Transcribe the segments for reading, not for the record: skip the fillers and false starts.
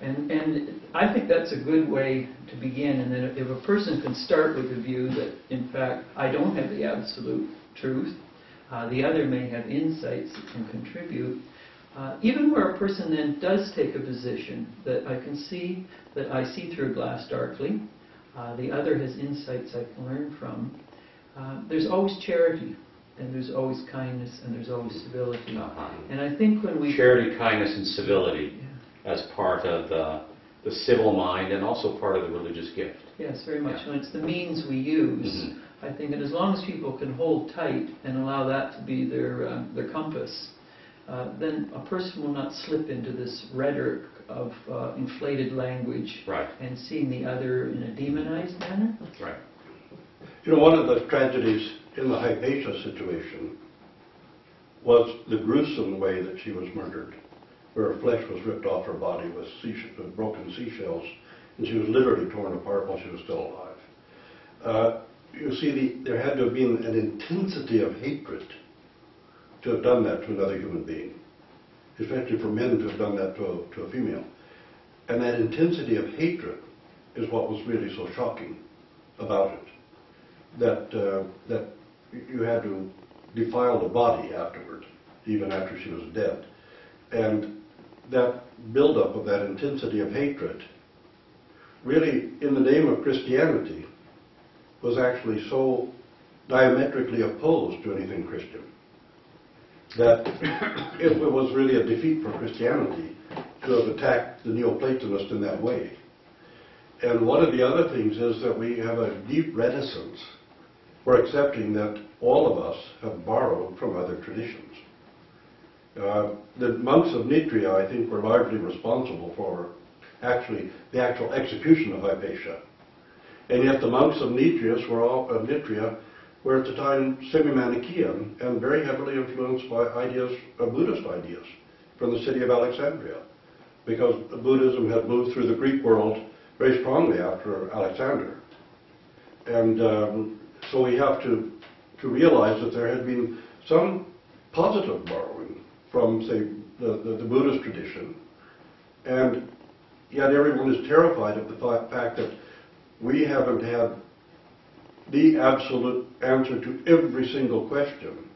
And I think that's a good way to begin. And then if a person can start with the view that, in fact, I don't have the absolute truth, the other may have insights that can contribute. Even where a person then does take a position that I can see, that I see through a glass darkly, the other has insights I can learn from, there's always charity, and there's always kindness, and there's always civility. And I think when we... Charity, kindness, and civility as part of the civil mind and also part of the religious gift. Yes, very much. When it's the means we use, I think that as long as people can hold tight and allow that to be their compass, then a person will not slip into this rhetoric of inflated language and seeing the other in a demonized manner. Right. You know, one of the tragedies in the Hypatia situation was the gruesome way that she was murdered, where her flesh was ripped off her body with broken seashells, and she was literally torn apart while she was still alive. You see, there had to have been an intensity of hatred to have done that to another human being, especially for men to have done that to a female. And that intensity of hatred is what was really so shocking about it, that you had to defile the body afterward, even after she was dead. And that buildup of that intensity of hatred, really, in the name of Christianity, was actually so diametrically opposed to anything Christian that it was really a defeat for Christianity to have attacked the Neoplatonist in that way. And one of the other things is that we have a deep reticence for accepting that all of us have borrowed from other traditions. The monks of Nitria, I think, were largely responsible for the actual execution of Hypatia. And yet the monks of Nitria were at the time semi-Manichaean and very heavily influenced by Buddhist ideas from the city of Alexandria, because Buddhism had moved through the Greek world very strongly after Alexander. And so we have to realize that there had been some positive borrowing from, say, the Buddhist tradition, and yet everyone is terrified of the fact that we haven't had the absolute answer to every single question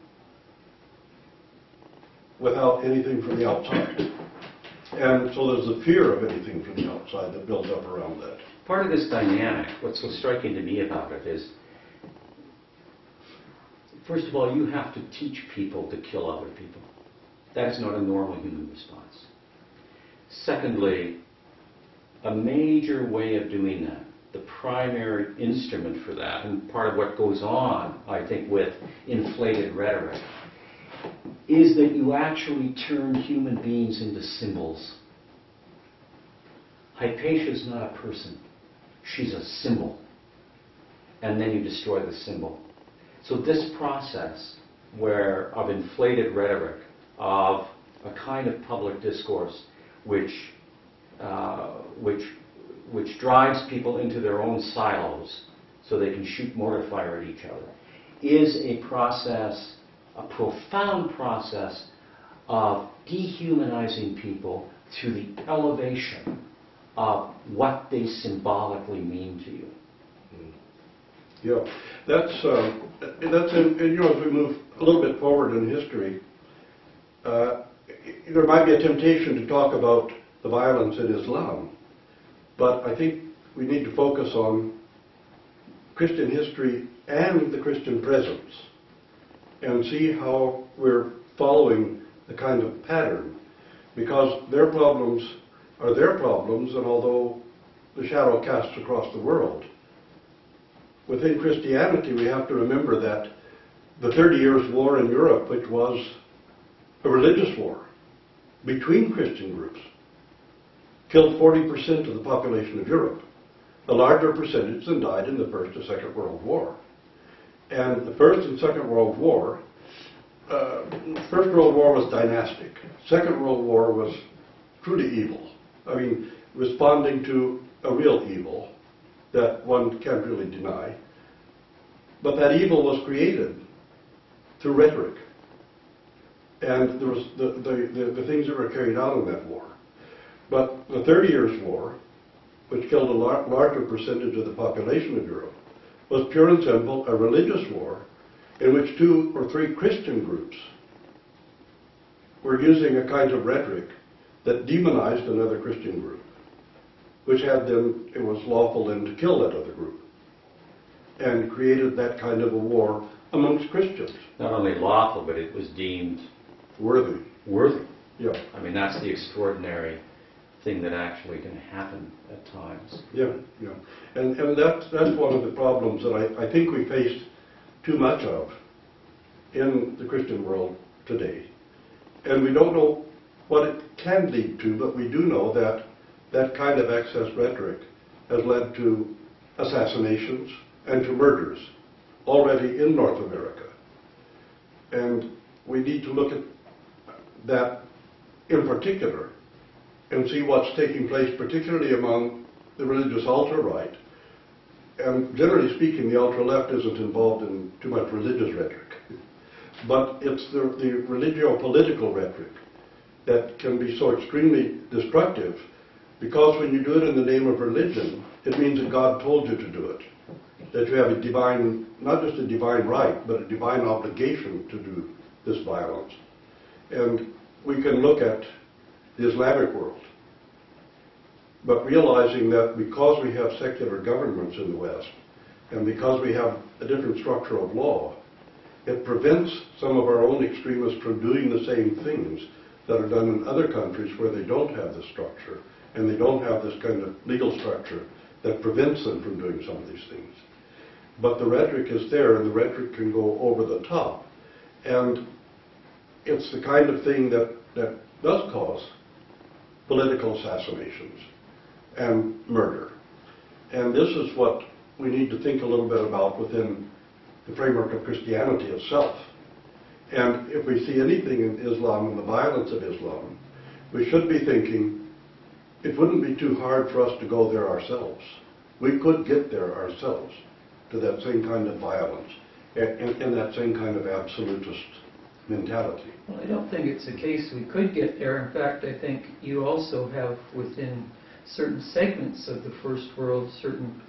without anything from the outside. And so there's the fear of anything from the outside that builds up around that. Part of this dynamic, what's so striking to me about it is, first of all, you have to teach people to kill other people. That is not a normal human response. Secondly, a major way of doing that, the primary instrument for that, and part of what goes on, I think, with inflated rhetoric, is that you actually turn human beings into symbols. Hypatia is not a person. She's a symbol. And then you destroy the symbol. So this process of inflated rhetoric, of a kind of public discourse which drives people into their own silos so they can shoot mortar fire at each other, is a process, a profound process of dehumanizing people to the elevation of what they symbolically mean to you. Yeah, that's as we move a little bit forward in history, there might be a temptation to talk about the violence in Islam, but I think we need to focus on Christian history and the Christian presence and see how we're following the kind of pattern, because their problems are their problems, and although the shadow casts across the world, within Christianity we have to remember that the 30 Years' War in Europe, which was a religious war between Christian groups, killed 40% of the population of Europe, a larger percentage than died in the First and Second World War. And the First and Second World War, First World War was dynastic. Second World War was truly evil. I mean, responding to a real evil that one can't really deny. But that evil was created through rhetoric. And there was the things that were carried out in that war But the 30 Years' War, which killed a larger percentage of the population of Europe, was pure and simple a religious war in which 2 or 3 Christian groups were using a kind of rhetoric that demonized another Christian group, which had them, it was lawful then to kill that other group, and created that kind of a war amongst Christians. Not only lawful, but it was deemed Worthy. worthy. Yeah. I mean, that's the extraordinary thing that actually can happen at times. Yeah, yeah. And that's one of the problems that I think we face too much of in the Christian world today. And we don't know what it can lead to, but we do know that that kind of excess rhetoric has led to assassinations and to murders already in North America. And we need to look at that in particular and see what's taking place, particularly among the religious ultra-right. And generally speaking, the ultra-left isn't involved in too much religious rhetoric. But it's the religio-political rhetoric that can be so extremely destructive, because when you do it in the name of religion, it means that God told you to do it. That you have a divine, not just a divine right, but a divine obligation to do this violence. And we can look at the Islamic world, but realizing that because we have secular governments in the West, and because we have a different structure of law, it prevents some of our own extremists from doing the same things that are done in other countries where they don't have this structure, and they don't have this kind of legal structure that prevents them from doing some of these things. But the rhetoric is there, and the rhetoric can go over the top. And it's the kind of thing that does cause political assassinations and murder. And this is what we need to think a little bit about within the framework of Christianity itself. And if we see anything in Islam and the violence of Islam, we should be thinking, it wouldn't be too hard for us to go there ourselves. We could get there ourselves to that same kind of violence and that same kind of absolutist mentality. Well, I don't think it's a case we could get there. In fact, I think you also have within certain segments of the first world, certain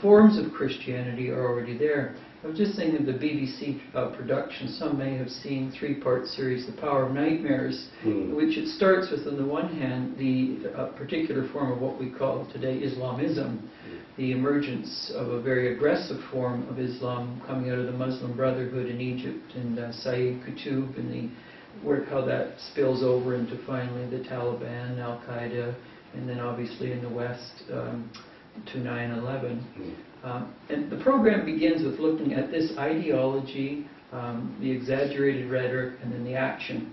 forms of Christianity are already there. I was just thinking of the BBC production. Some may have seen 3-part series, The Power of Nightmares, in which it starts with, on the one hand, the particular form of what we call today Islamism, the emergence of a very aggressive form of Islam coming out of the Muslim Brotherhood in Egypt, and Sayyid Qutb, and how that spills over into finally the Taliban, Al-Qaeda, and then obviously in the West to 9/11. And the program begins with looking at this ideology, the exaggerated rhetoric, and then the action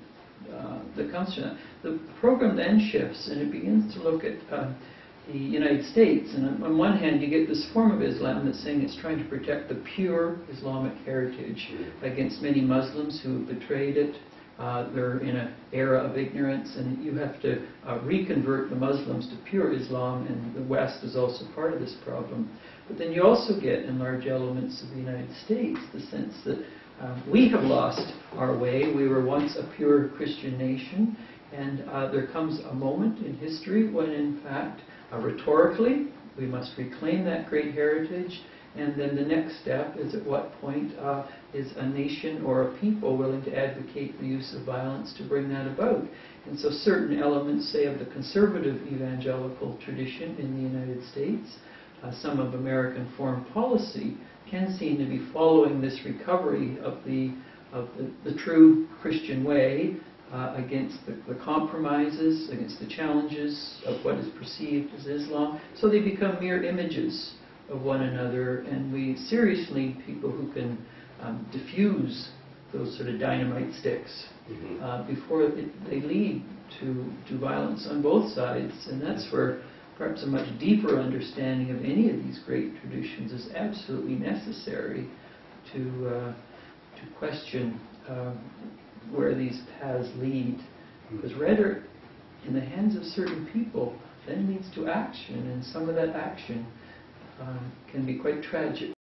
that comes from that. The program then shifts, and it begins to look at the United States. And on one hand, you get this form of Islam that's saying it's trying to protect the pure Islamic heritage against many Muslims who have betrayed it. They're in an era of ignorance, and you have to reconvert the Muslims to pure Islam, and the West is also part of this problem. But then you also get, in large elements of the United States, the sense that we have lost our way. We were once a pure Christian nation, and there comes a moment in history when, in fact, rhetorically, we must reclaim that great heritage. And then the next step is, at what point is a nation or a people willing to advocate the use of violence to bring that about? And so certain elements, say, of the conservative evangelical tradition in the United States, some of American foreign policy, can seem to be following this recovery of the true Christian way against the compromises, against the challenges of what is perceived as Islam. So they become mere images of one another, and we seriously need people who can diffuse those sort of dynamite sticks before they lead to violence on both sides. And that's where perhaps a much deeper understanding of any of these great traditions is absolutely necessary to question where these paths lead. Because rhetoric in the hands of certain people then leads to action, and some of that action can be quite tragic.